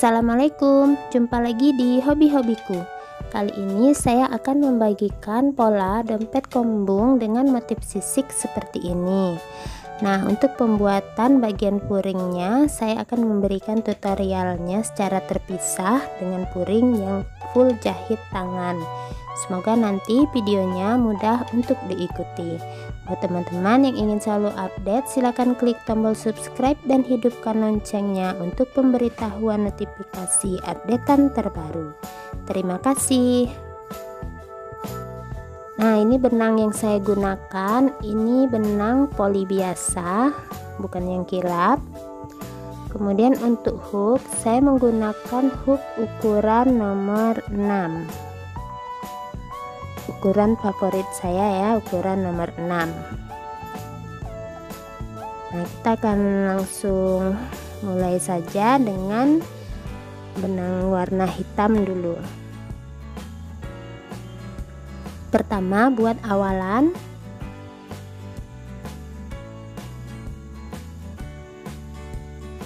Assalamualaikum, jumpa lagi di hobi-hobiku. Kali ini saya akan membagikan pola dompet kembung dengan motif sisik seperti ini. Nah, untuk pembuatan bagian puringnya saya akan memberikan tutorialnya secara terpisah dengan puring yang full jahit tangan. Semoga nanti videonya mudah untuk diikuti. Buat teman-teman yang ingin selalu update, silahkan klik tombol subscribe dan hidupkan loncengnya untuk pemberitahuan notifikasi updatean terbaru. Terima kasih. Nah, ini benang yang saya gunakan, ini benang poli biasa, bukan yang kilap. Kemudian untuk hook, saya menggunakan hook ukuran nomor 6. Ukuran favorit saya ya, ukuran nomor 6. Nah, kita akan langsung mulai saja dengan benang warna hitam dulu. Pertama, buat awalan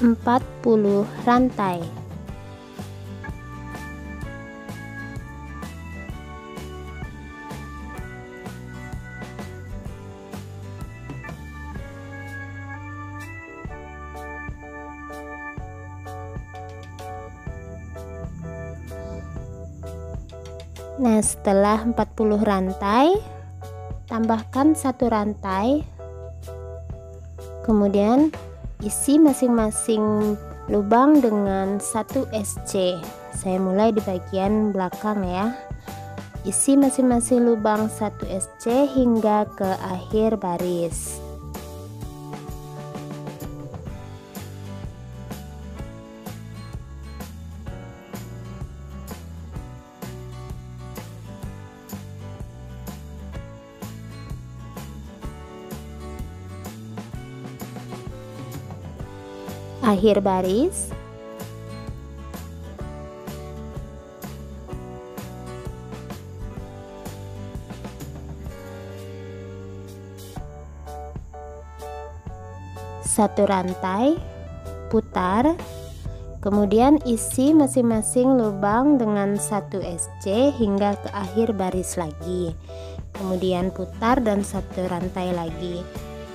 empat 40 rantai. Nah, setelah 40 rantai, tambahkan 1 rantai, kemudian isi masing-masing lubang dengan 1 SC. Saya mulai di bagian belakang ya. Isi masing-masing lubang 1 SC hingga ke akhir baris. Akhir baris. Satu rantai, putar, kemudian isi masing-masing lubang dengan 1 SC hingga ke akhir baris lagi. Kemudian putar dan 1 rantai lagi.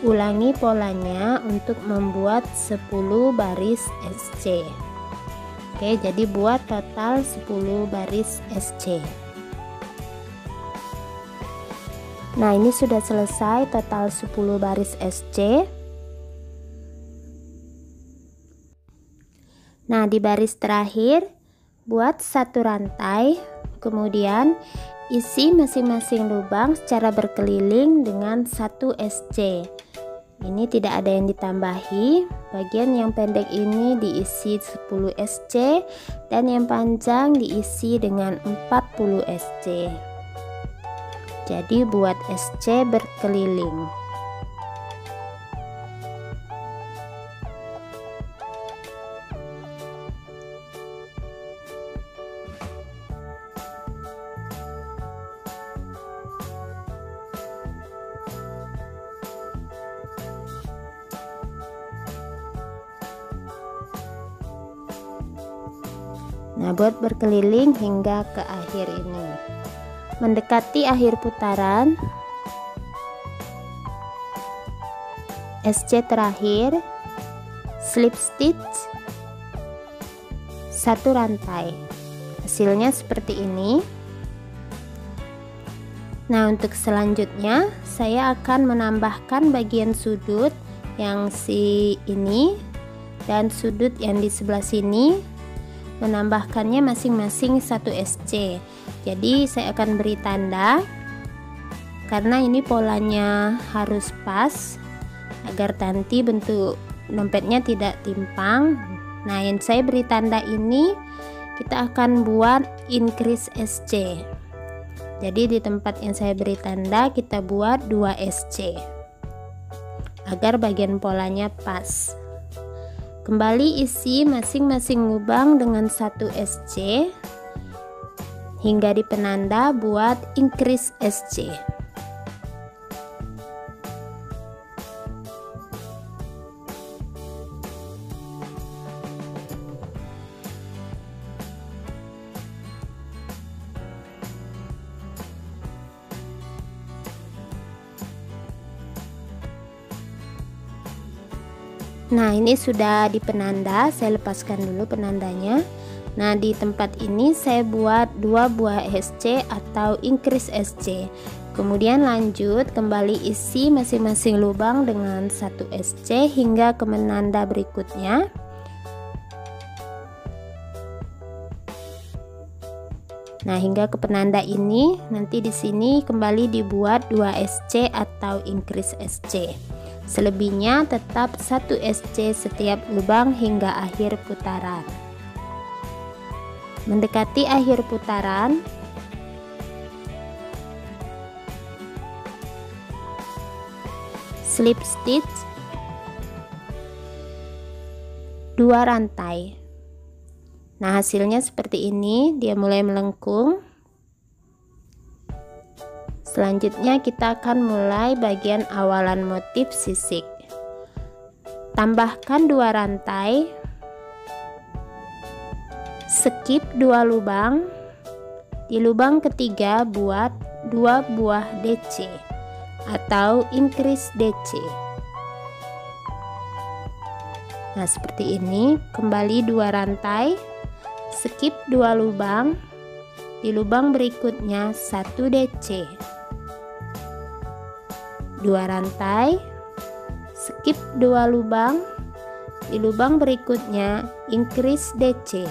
Ulangi polanya untuk membuat 10 baris SC. Oke, jadi buat total 10 baris SC. Nah, ini sudah selesai total 10 baris SC. Nah, di baris terakhir buat 1 rantai, kemudian isi masing-masing lubang secara berkeliling dengan 1 SC. Ini tidak ada yang ditambahi. Bagian yang pendek ini diisi 10 SC dan yang panjang diisi dengan 40 SC. Jadi buat SC berkeliling. Nah, buat berkeliling hingga ke akhir ini. Mendekati akhir putaran, SC terakhir, slip stitch 1 rantai. Hasilnya seperti ini. Nah, untuk selanjutnya saya akan menambahkan bagian sudut yang ini dan sudut yang di sebelah sini, menambahkannya masing-masing 1 SC. Jadi saya akan beri tanda karena ini polanya harus pas agar nanti bentuk dompetnya tidak timpang. Nah, yang saya beri tanda ini kita akan buat increase SC. Jadi di tempat yang saya beri tanda kita buat 2 SC agar bagian polanya pas. Kembali isi masing-masing lubang dengan 1 SC hingga di penanda buat increase SC. Nah, ini sudah di penanda, saya lepaskan dulu penandanya. Nah, di tempat ini saya buat 2 buah SC atau increase SC. Kemudian lanjut kembali isi masing-masing lubang dengan 1 SC hingga ke penanda berikutnya. Nah, hingga ke penanda ini, nanti di sini kembali dibuat 2 SC atau increase SC. Selebihnya tetap 1 SC setiap lubang hingga akhir putaran. Mendekati akhir putaran, slip stitch 2 rantai. Nah, hasilnya seperti ini, dia mulai melengkung. Selanjutnya kita akan mulai bagian awalan motif sisik. Tambahkan 2 rantai, skip 2 lubang. Di lubang ketiga buat 2 buah DC atau increase DC. Nah, seperti ini, kembali 2 rantai, skip 2 lubang. Di lubang berikutnya 1 DC, 2 rantai, skip 2 lubang. Di lubang berikutnya increase DC,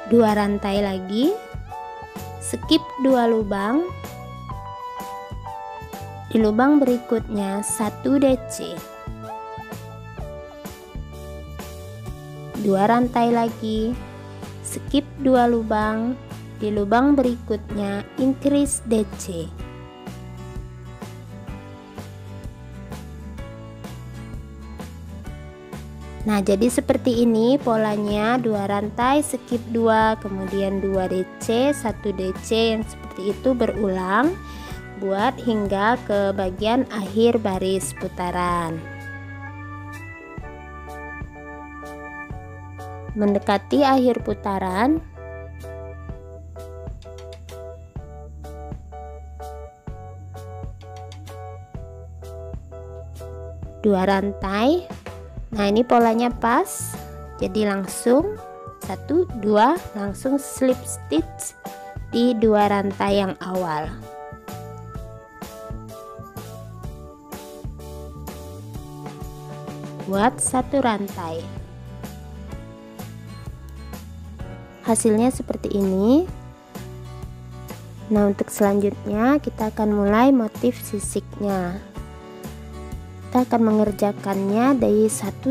2 rantai lagi, skip 2 lubang. Di lubang berikutnya 1 DC, 2 rantai lagi, skip 2 lubang. Di lubang berikutnya increase DC. Nah, jadi seperti ini polanya, 2 rantai, skip 2, kemudian 2 DC, 1 DC, yang seperti itu berulang buat hingga ke bagian akhir baris putaran. Mendekati akhir putaran, dua rantai. Nah, ini polanya pas, jadi langsung 1 2 langsung slip stitch di 2 rantai yang awal. Buat 1 rantai. Hasilnya seperti ini. Nah, untuk selanjutnya kita akan mulai motif sisiknya. Kita akan mengerjakannya dari satu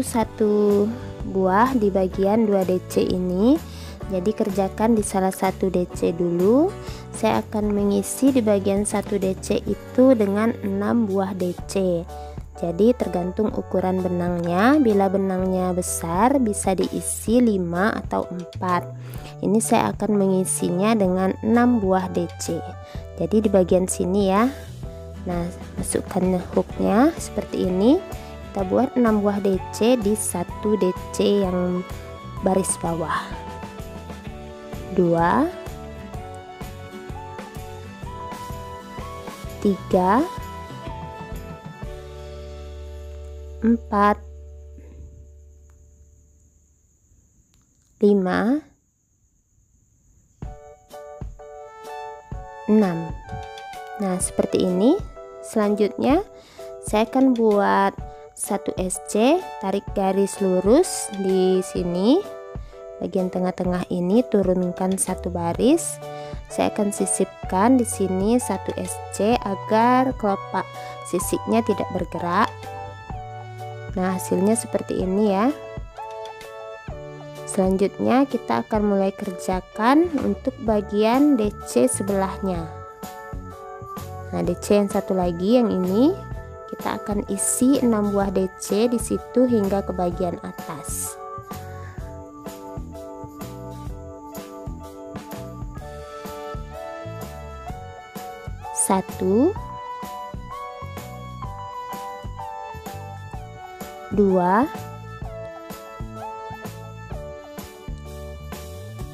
buah di bagian 2 DC ini. Jadi kerjakan di salah satu DC dulu. Saya akan mengisi di bagian 1 DC itu dengan 6 buah DC. Jadi tergantung ukuran benangnya. Bila benangnya besar bisa diisi 5 atau 4. Ini saya akan mengisinya dengan 6 buah DC. Jadi di bagian sini ya. Nah, masukkan hooknya seperti ini. Kita buat 6 buah DC di 1 DC yang baris bawah. 2 3 4 5 6. Nah, seperti ini. Selanjutnya saya akan buat 1 SC, tarik garis lurus di sini. Bagian tengah-tengah ini turunkan 1 baris. Saya akan sisipkan di sini 1 SC agar kelopak sisiknya tidak bergerak. Nah, hasilnya seperti ini ya. Selanjutnya kita akan mulai kerjakan untuk bagian DC sebelahnya. Nah, DC yang satu lagi yang ini kita akan isi 6 buah DC di situ hingga ke bagian atas. Satu, 2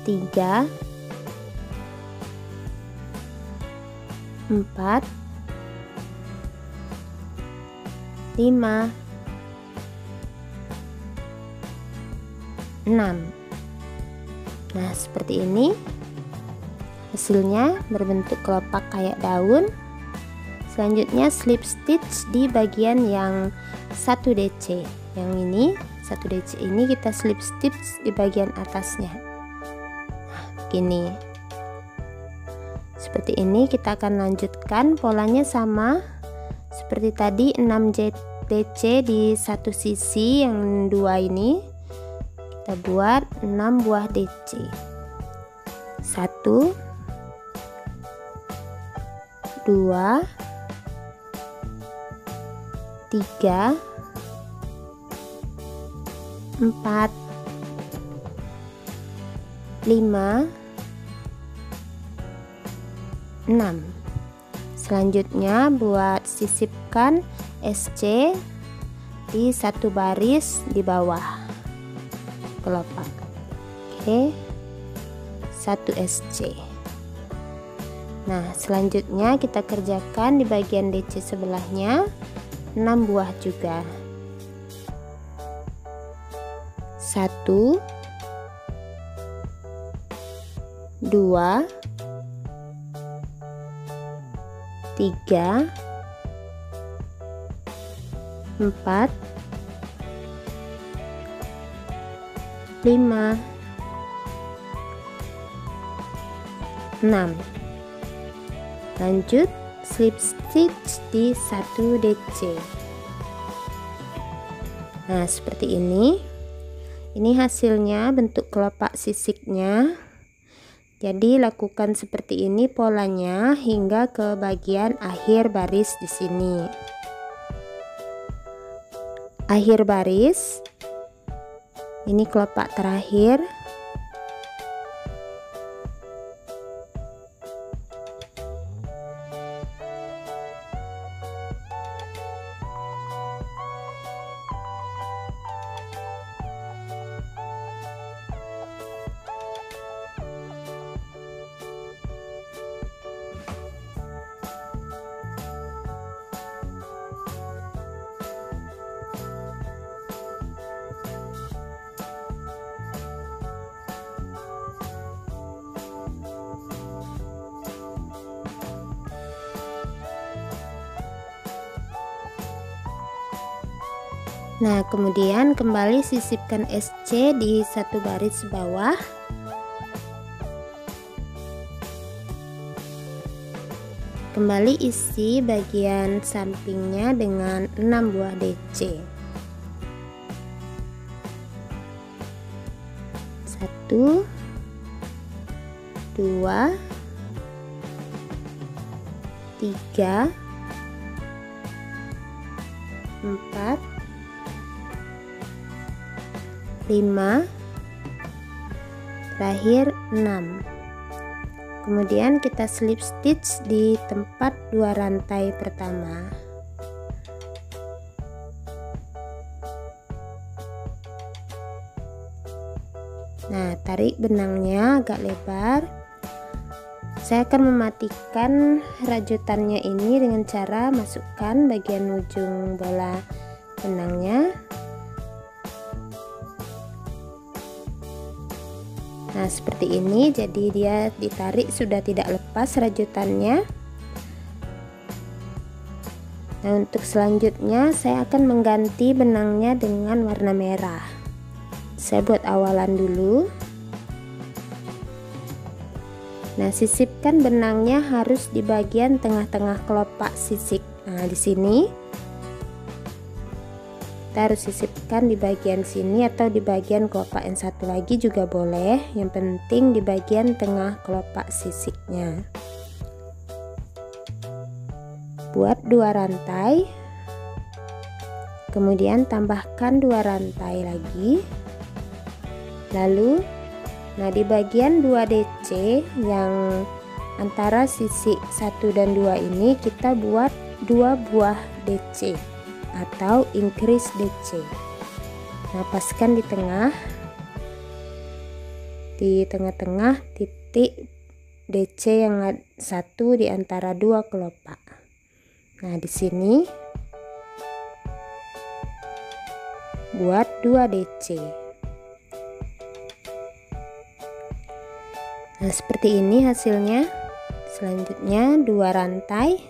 3 4 5, 6. Nah, seperti ini hasilnya, berbentuk kelopak kayak daun. Selanjutnya slip stitch di bagian yang 1 DC. Yang ini 1 DC ini kita slip stitch di bagian atasnya. Nah, begini. Seperti ini kita akan lanjutkan, polanya sama seperti tadi, 6 DC di satu sisi yang 2 ini. Kita buat 6 buah DC. 1, 2, 3, 4, 5, 6. Selanjutnya buat sisipkan SC di satu baris di bawah kelopak. Oke, 1 SC. Nah, selanjutnya kita kerjakan di bagian DC sebelahnya 6 buah juga. 1, 2, 3, 4, 5, 6. Lanjut slip stitch di 1 DC. Nah, seperti ini. Ini hasilnya, bentuk kelopak sisiknya. Jadi lakukan seperti ini polanya hingga ke bagian akhir baris di sini. Akhir baris. Ini kelopak terakhir. Nah, kemudian kembali sisipkan SC di satu baris bawah. Kembali isi bagian sampingnya dengan 6 buah DC. 1, 2, 3, 4, 5, terakhir 6. Kemudian kita slip stitch di tempat 2 rantai pertama. Nah, tarik benangnya agak lebar. Saya akan mematikan rajutannya ini dengan cara masukkan bagian ujung bola benangnya. Nah, seperti ini, jadi dia ditarik sudah tidak lepas rajutannya. Nah, untuk selanjutnya saya akan mengganti benangnya dengan warna merah. Saya buat awalan dulu. Nah, sisipkan benangnya harus di bagian tengah-tengah kelopak sisik. Nah, di sini kita harus sisipkan di bagian sini atau di bagian kelopak yang satu lagi juga boleh, yang penting di bagian tengah kelopak sisiknya. Buat 2 rantai, kemudian tambahkan 2 rantai lagi, lalu nah di bagian 2 DC yang antara sisik 1 dan 2 ini kita buat 2 buah DC atau increase DC. Nah, paskan di tengah-tengah titik DC yang 1 di antara 2 kelopak. Nah, di sini buat 2 DC. Nah, seperti ini hasilnya. Selanjutnya 2 rantai.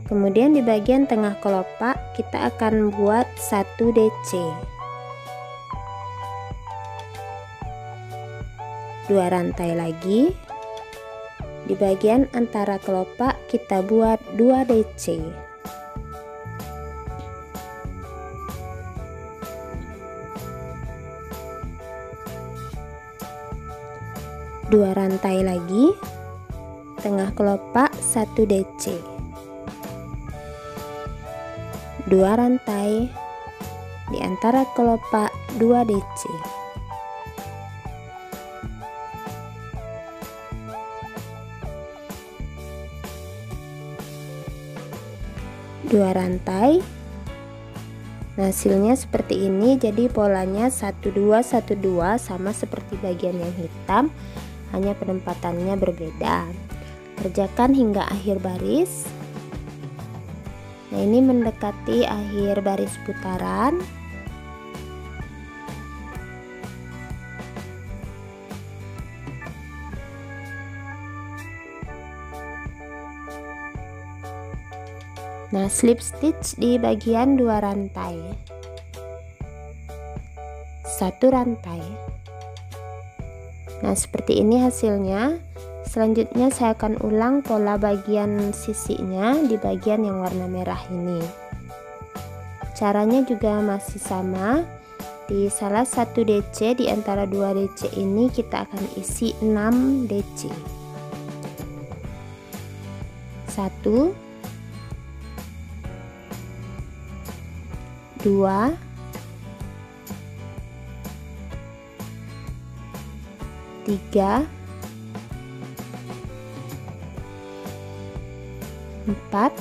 Kemudian di bagian tengah kelopak kita akan buat 1 DC. 2 rantai lagi. Di bagian antara kelopak kita buat 2 DC. Dua rantai lagi, tengah kelopak 1 DC. 2 rantai, di antara kelopak 2 DC. Dua rantai. Nah, hasilnya seperti ini. Jadi polanya 1 2 1 2 sama seperti bagian yang hitam, hanya penempatannya berbeda. Kerjakan hingga akhir baris. Nah, ini mendekati akhir baris putaran. Nah, slip stitch di bagian 2 rantai. 1 rantai. Nah, seperti ini hasilnya. Selanjutnya saya akan ulang pola bagian sisinya di bagian yang warna merah ini. Caranya juga masih sama. Di salah satu DC di antara 2 DC ini kita akan isi 6 DC. 1 2 3 4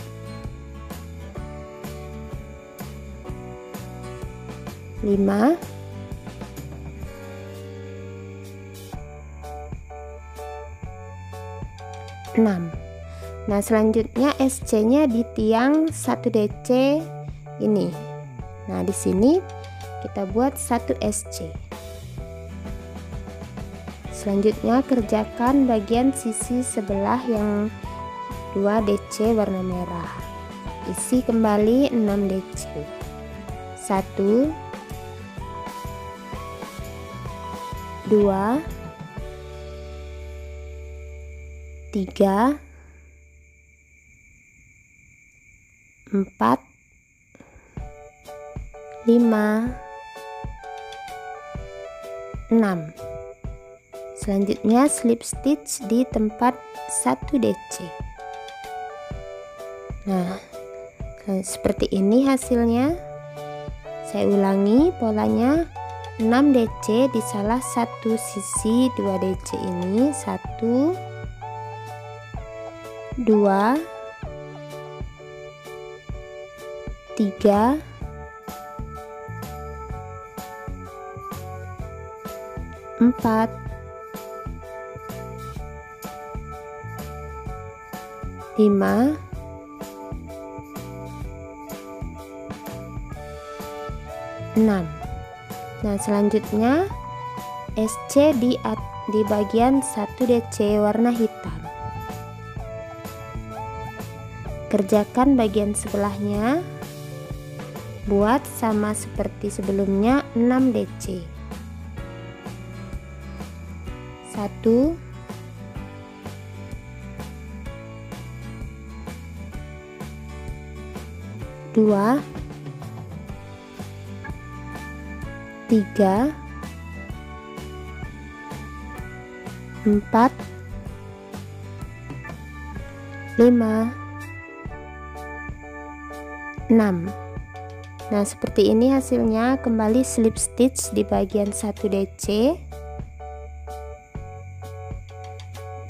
5 6. Nah, selanjutnya SC-nya di tiang 1 DC ini. Nah, di sini kita buat 1 SC. Selanjutnya kerjakan bagian sisi sebelah yang 2 DC warna merah. Isi kembali 6 DC. 1 2 3 4 5 6. Selanjutnya slip stitch di tempat 1 DC. Nah, seperti ini hasilnya. Saya ulangi polanya. 6 DC di salah satu sisi 2 DC ini. 1 2 3 4 5 6. Nah, selanjutnya SC di bagian 1 DC warna hitam. Kerjakan bagian sebelahnya. Buat sama seperti sebelumnya 6 DC. 1 2 3 4 5 6. Nah, seperti ini hasilnya. Kembali slip stitch di bagian 1 DC.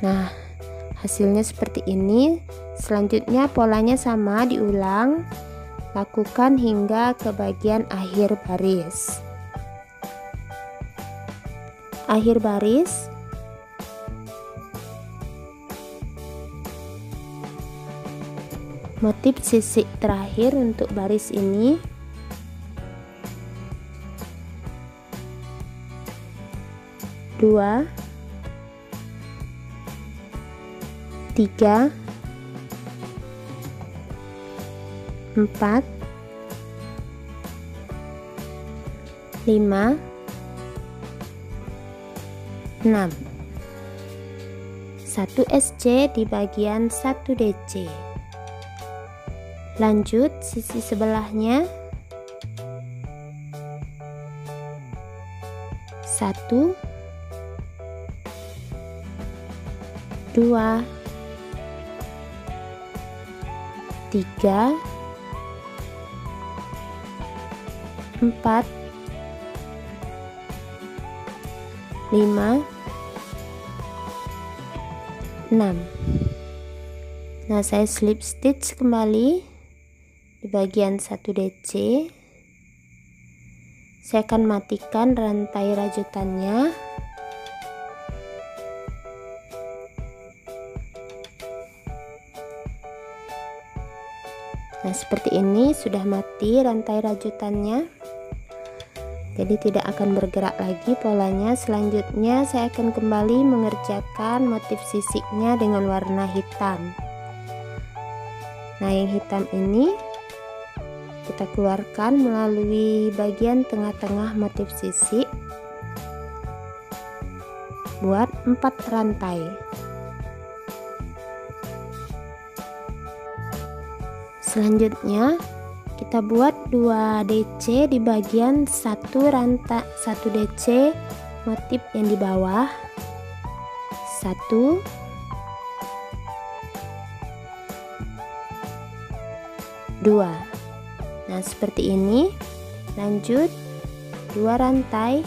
Nah, hasilnya seperti ini. Selanjutnya polanya sama, diulang. Lakukan hingga ke bagian akhir baris. Akhir baris. Motif sisik terakhir untuk baris ini. 2, 3, 4, 5, 6. 1 SC di bagian 1 DC. Lanjut sisi sebelahnya. 1, 2, 3, 4, 5, 6. Nah, saya slip stitch kembali di bagian 1 DC. Saya akan matikan rantai rajutannya. Nah, seperti ini sudah mati rantai rajutannya. Jadi tidak akan bergerak lagi polanya. Selanjutnya saya akan kembali mengerjakan motif sisiknya dengan warna hitam. Nah, yang hitam ini kita keluarkan melalui bagian tengah-tengah motif sisik. Buat 4 rantai. Selanjutnya kita buat 2 DC di bagian 1 rantai 1 DC motif yang di bawah. 1, 2. Nah, seperti ini. Lanjut 2 rantai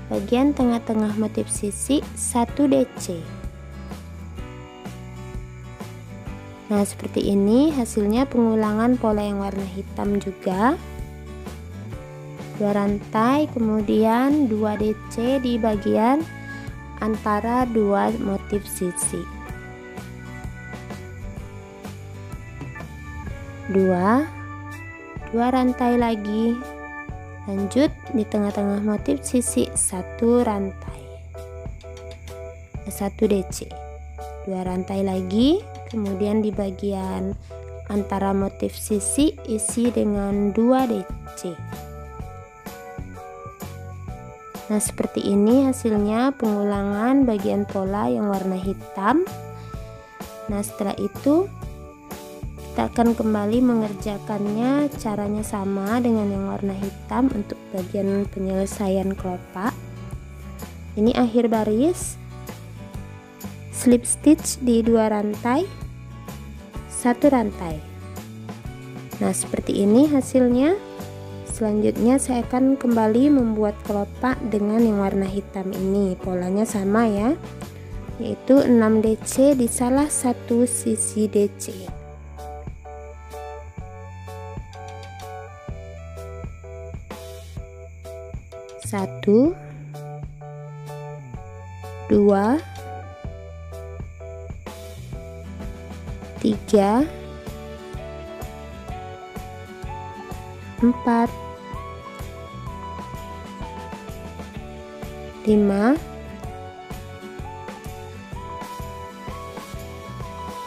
bagian tengah-tengah motif sisik 1 DC. Nah, seperti ini hasilnya pengulangan pola yang warna hitam juga. 2 rantai, kemudian 2 DC di bagian antara 2 motif sisik. 2 rantai lagi. Lanjut di tengah-tengah motif sisik 1 rantai. 1 DC. 2 rantai lagi, kemudian di bagian antara motif sisik isi dengan 2 DC. Nah, seperti ini hasilnya pengulangan bagian pola yang warna hitam. Nah, setelah itu kita akan kembali mengerjakannya. Caranya sama dengan yang warna hitam untuk bagian penyelesaian kelopak. Ini akhir baris, slip stitch di 2 rantai, 1 rantai. Nah, seperti ini hasilnya. Selanjutnya saya akan kembali membuat kelopak dengan yang warna hitam ini. Polanya sama ya, yaitu 6 DC di salah satu sisi DC. 1, 2, 3, 4, 5,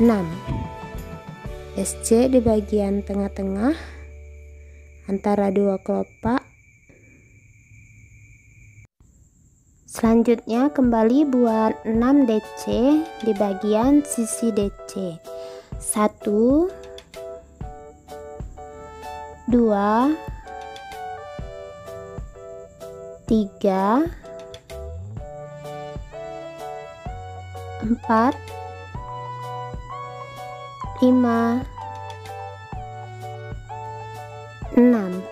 6. SC di bagian tengah-tengah antara 2 kelopak. Selanjutnya kembali buat 6 DC di bagian sisi DC. 1, 2, 3, 4, 5, 6.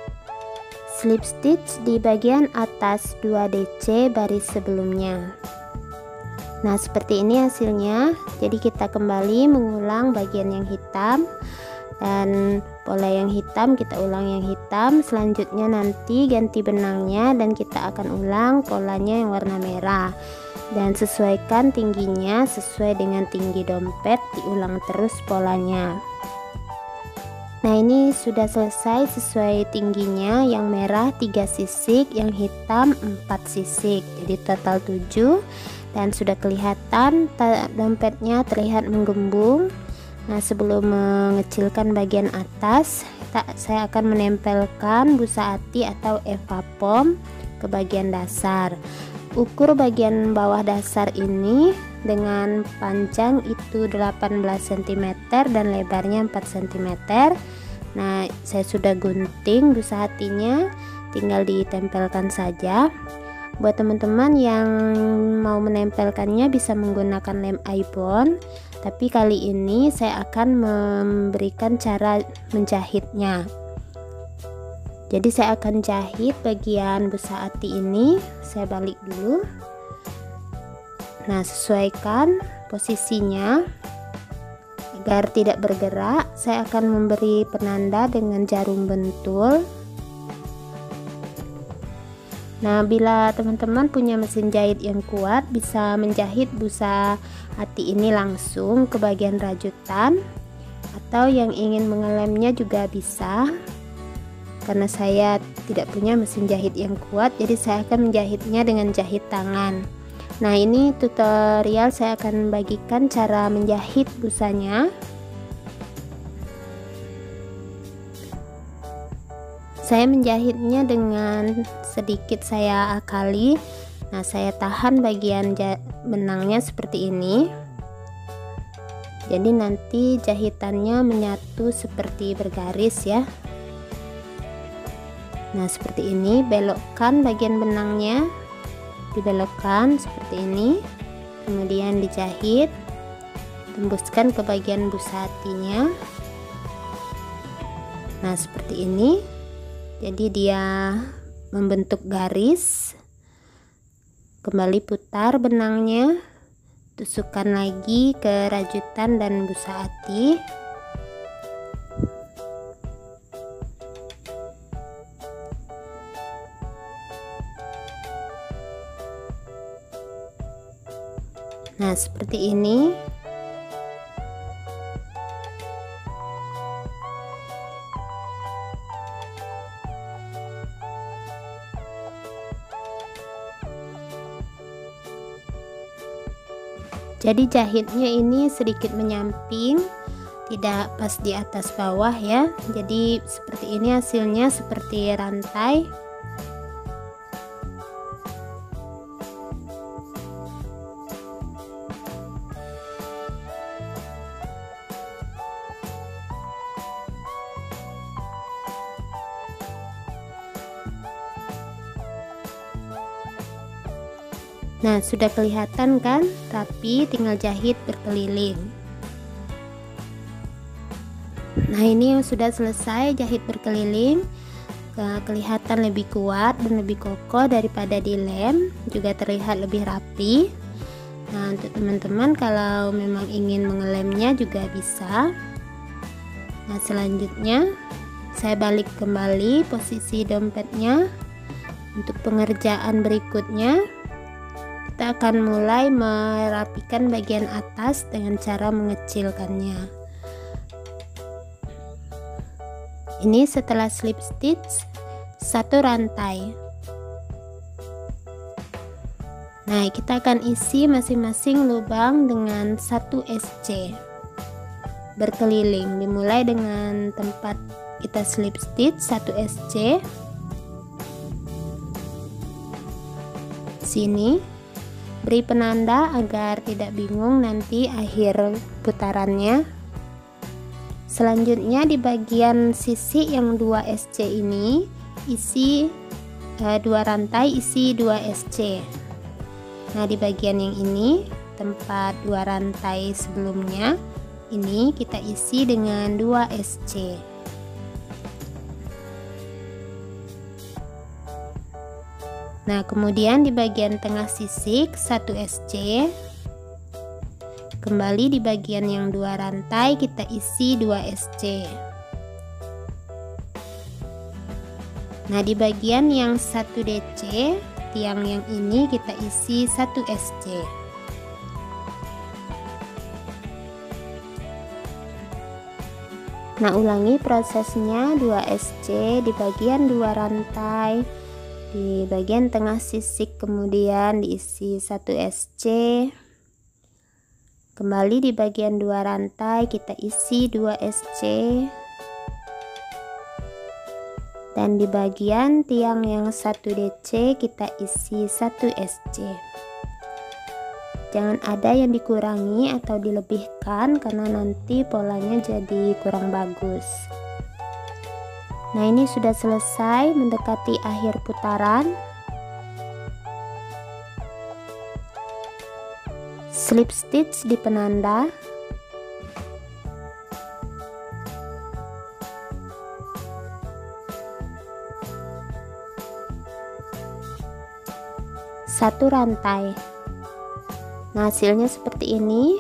Slip stitch di bagian atas 2 DC baris sebelumnya. Nah, seperti ini hasilnya. Jadi kita kembali mengulang bagian yang hitam dan pola yang hitam, kita ulang yang hitam. Selanjutnya nanti ganti benangnya dan kita akan ulang polanya yang warna merah. Dan sesuaikan tingginya sesuai dengan tinggi dompet, diulang terus polanya. Nah, ini sudah selesai sesuai tingginya. Yang merah 3 sisik, yang hitam 4 sisik, jadi total 7. Dan sudah kelihatan dompetnya terlihat menggembung. Nah, sebelum mengecilkan bagian atas, saya akan menempelkan busa ati atau evapom ke bagian dasar. Ukur bagian bawah dasar ini dengan panjang itu 18 cm dan lebarnya 4 cm. Nah, saya sudah gunting busa hatinya, tinggal ditempelkan saja. Buat teman-teman yang mau menempelkannya bisa menggunakan lem ibon, tapi kali ini saya akan memberikan cara menjahitnya. Jadi saya akan jahit bagian busa hati ini. Saya balik dulu. Nah, sesuaikan posisinya agar tidak bergerak. Saya akan memberi penanda dengan jarum bentul. Nah, bila teman-teman punya mesin jahit yang kuat, bisa menjahit busa hati ini langsung ke bagian rajutan, atau yang ingin mengelemnya juga bisa. Karena saya tidak punya mesin jahit yang kuat, jadi saya akan menjahitnya dengan jahit tangan. Nah, ini tutorial saya akan bagikan cara menjahit busanya. Saya menjahitnya dengan sedikit saya akali. Nah, saya tahan bagian benangnya seperti ini. Jadi nanti jahitannya menyatu seperti bergaris ya. Nah, seperti ini. Belokkan bagian benangnya, dibelokkan seperti ini, kemudian dijahit, tembuskan ke bagian busa hatinya. Nah, seperti ini. Jadi dia membentuk garis. Kembali putar benangnya, tusukkan lagi ke rajutan dan busa hati. Nah, seperti ini. Jadi jahitnya ini sedikit menyamping, tidak pas di atas bawah ya. Jadi seperti ini hasilnya, seperti rantai. Nah, sudah kelihatan kan rapi, tinggal jahit berkeliling. Nah, ini yang sudah selesai jahit berkeliling, kelihatan lebih kuat dan lebih kokoh daripada di lem, juga terlihat lebih rapi. Nah, untuk teman-teman kalau memang ingin mengelemnya juga bisa. Nah, selanjutnya saya balik kembali posisi dompetnya. Untuk pengerjaan berikutnya, kita akan mulai merapikan bagian atas dengan cara mengecilkannya. Ini setelah slip stitch 1 rantai. Nah, kita akan isi masing-masing lubang dengan 1 SC berkeliling, dimulai dengan tempat kita slip stitch 1 SC sini. Beri penanda agar tidak bingung nanti akhir putarannya. Selanjutnya di bagian sisi yang 2 SC ini isi 2 rantai, isi 2 SC. Nah, di bagian yang ini tempat 2 rantai sebelumnya ini kita isi dengan 2 SC. Nah, kemudian di bagian tengah sisik 1 SC. Kembali di bagian yang 2 rantai kita isi 2 SC. Nah, di bagian yang 1 DC, tiang yang ini kita isi 1 SC. Nah, ulangi prosesnya 2 SC di bagian 2 rantai, di bagian tengah sisik kemudian diisi 1 SC. Kembali di bagian 2 rantai kita isi 2 SC, dan di bagian tiang yang 1 DC kita isi 1 SC. Jangan ada yang dikurangi atau dilebihkan karena nanti polanya jadi kurang bagus. Nah, ini sudah selesai, mendekati akhir putaran. Slip stitch di penanda. Satu rantai. Nah, hasilnya seperti ini.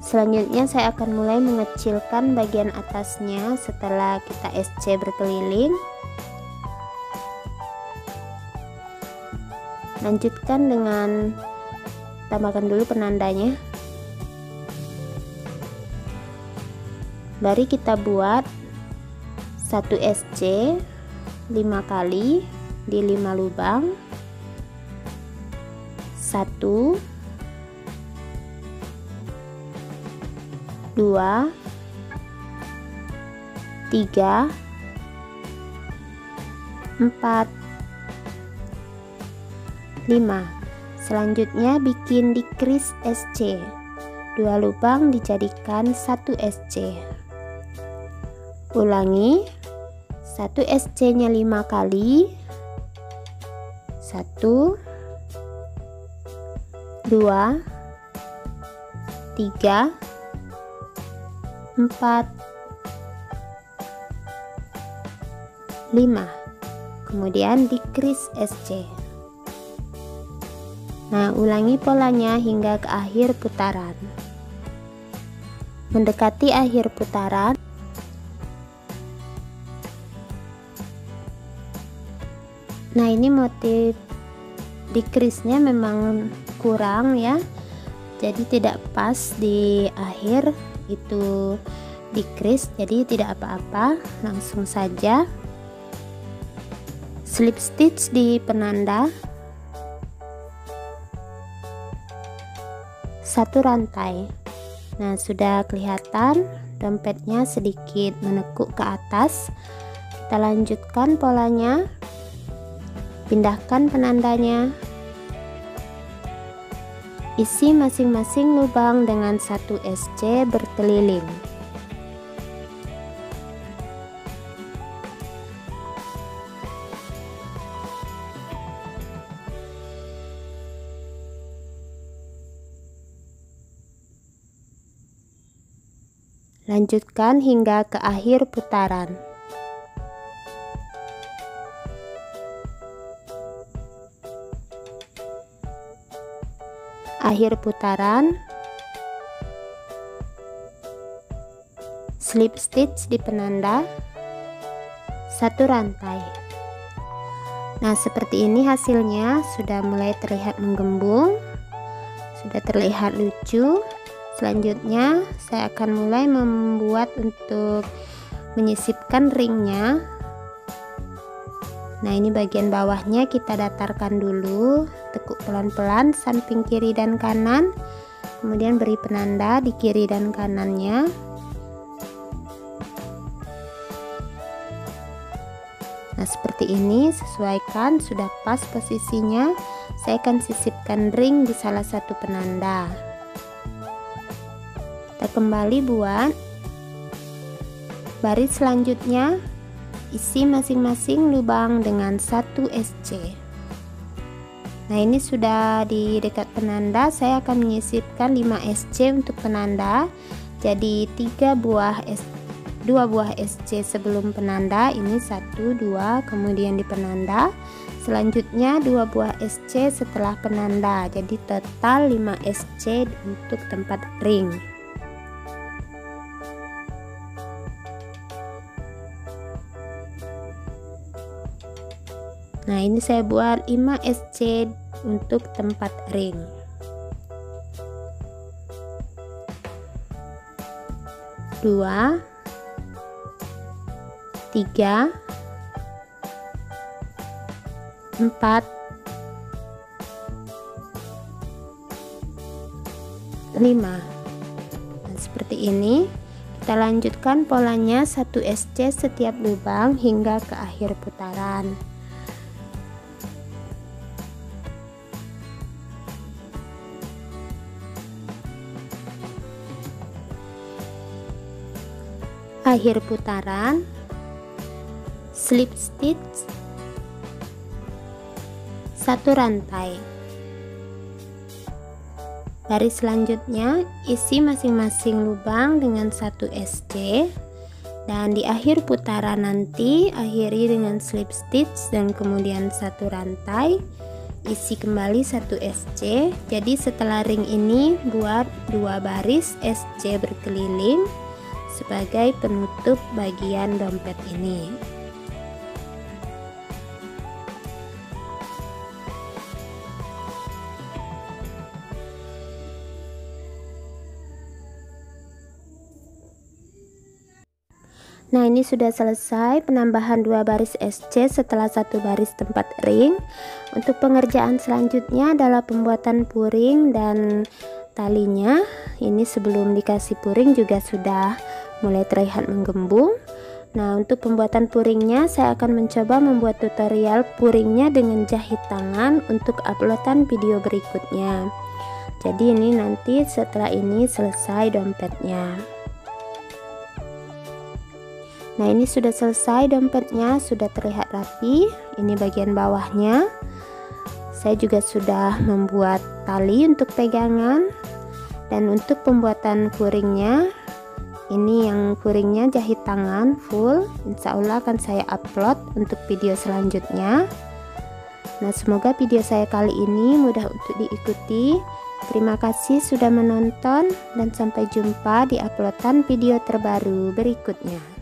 Selanjutnya saya akan mulai mengecilkan bagian atasnya setelah kita SC berkeliling. Lanjutkan dengan tambahkan dulu penandanya. Mari kita buat 1 SC 5 kali di 5 lubang. 1 2 3 4 5. Selanjutnya bikin decrease SC, 2 lubang dijadikan 1 SC. Ulangi, 1 SC nya 5 kali, 1 2 3 4 5, kemudian decrease SC. Nah, ulangi polanya hingga ke akhir putaran. Mendekati akhir putaran, nah ini motif decrease-nya memang kurang ya, jadi tidak pas di akhir itu decrease, jadi tidak apa-apa, langsung saja slip stitch di penanda. 1 rantai. Nah, sudah kelihatan dompetnya sedikit menekuk ke atas. Kita lanjutkan polanya, pindahkan penandanya, isi masing-masing lubang dengan 1 SC berkeliling. Lanjutkan hingga ke akhir putaran. Akhir putaran, slip stitch di penanda, 1 rantai. Nah, seperti ini hasilnya, sudah mulai terlihat menggembung, sudah terlihat lucu. Selanjutnya saya akan mulai membuat untuk menyisipkan ringnya. Nah, ini bagian bawahnya kita datarkan dulu, tekuk pelan-pelan samping kiri dan kanan, kemudian beri penanda di kiri dan kanannya. Nah, seperti ini, sesuaikan, sudah pas posisinya. Saya akan sisipkan ring di salah satu penanda. Kita kembali buat baris selanjutnya, isi masing-masing lubang dengan 1 SC. Nah, ini sudah di dekat penanda, saya akan menyisipkan 5 SC untuk penanda. Jadi 2 buah SC sebelum penanda, ini 1 2, kemudian di penanda. Selanjutnya 2 buah SC setelah penanda. Jadi total 5 SC untuk tempat ring. Nah, ini saya buat 5 SC untuk tempat ring. Dua, 3, 4, 5. Nah, seperti ini. Kita lanjutkan polanya 1 SC setiap lubang hingga ke akhir putaran. Akhir putaran, slip stitch 1 rantai. Baris selanjutnya isi masing-masing lubang dengan 1 SC, dan di akhir putaran nanti akhiri dengan slip stitch dan kemudian 1 rantai, isi kembali 1 SC. Jadi setelah ring ini buat 2 baris SC berkeliling sebagai penutup bagian dompet ini. Nah, ini sudah selesai penambahan 2 baris SC setelah 1 baris tempat ring. Untuk pengerjaan selanjutnya adalah pembuatan puring dan talinya. Ini sebelum dikasih puring juga sudah mulai terlihat menggembung. Nah, untuk pembuatan puringnya saya akan mencoba membuat tutorial puringnya dengan jahit tangan untuk uploadan video berikutnya. Jadi ini nanti setelah ini selesai dompetnya. Nah, ini sudah selesai dompetnya, sudah terlihat rapi. Ini bagian bawahnya. Saya juga sudah membuat tali untuk pegangan. Dan untuk pembuatan puringnya, ini yang puringnya jahit tangan full. Insya Allah akan saya upload untuk video selanjutnya. Nah, semoga video saya kali ini mudah untuk diikuti. Terima kasih sudah menonton dan sampai jumpa di uploadan video terbaru berikutnya.